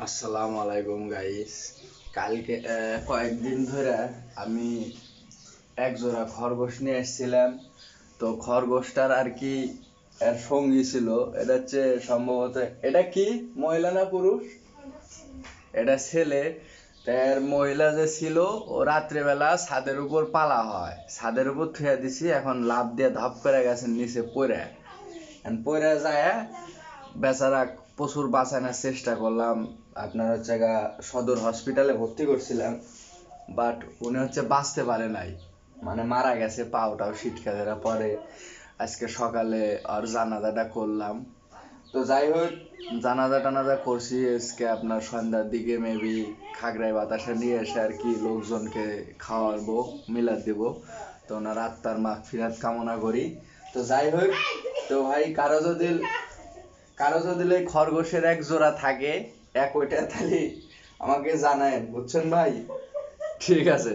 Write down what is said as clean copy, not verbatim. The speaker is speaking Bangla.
আসসালামু আলাইকুম গাইস। কালকে কয়েকদিন ধরে আমি এক জোড়া খরগোশ নিয়ে এসেছিলাম। তো খরগোশটার আর কি এর সঙ্গী ছিল, এটা হচ্ছে সম্ভবত, এটা কি মহিলা না পুরুষ? এটা ছেলে। তার মহিলা যে ছিল ও রাত্রেবেলা ছাদের উপর পালা হয়, ছাদের উপর থুয়ে দিছি, এখন লাফ দিয়ে ধাপ করে গেছে নিচে পড়ে। পড়ে যায় বেচারা, প্রচুর বাঁচানোর চেষ্টা করলাম, আপনার হচ্ছে সদর হসপিটালে ভর্তি করছিলাম, বাট উনি হচ্ছে বাঁচতে পারে নাই, মানে মারা গেছে, পাওটাও ছিটকে ধরা পরে। আজকে সকালে আর জানাজাটা করলাম। তো যাই হোক, জানাজা টানাজা করছি আজকে আপনার সন্ধ্যার দিকে, মেবি খাগড়ায় বাতাসা নিয়ে এসে আর কি লোকজনকে খাওয়াবো, মিলাদ দিব। তো ওনার আত্মার মাগফিরাত কামনা করি। তো যাই হোক, তো ভাই কারো যদি খরগোশের এক জোড়া থাকে, এক ওইটা, তাহলে আমাকে জানায়েন, বুঝছেন ভাই? ঠিক আছে।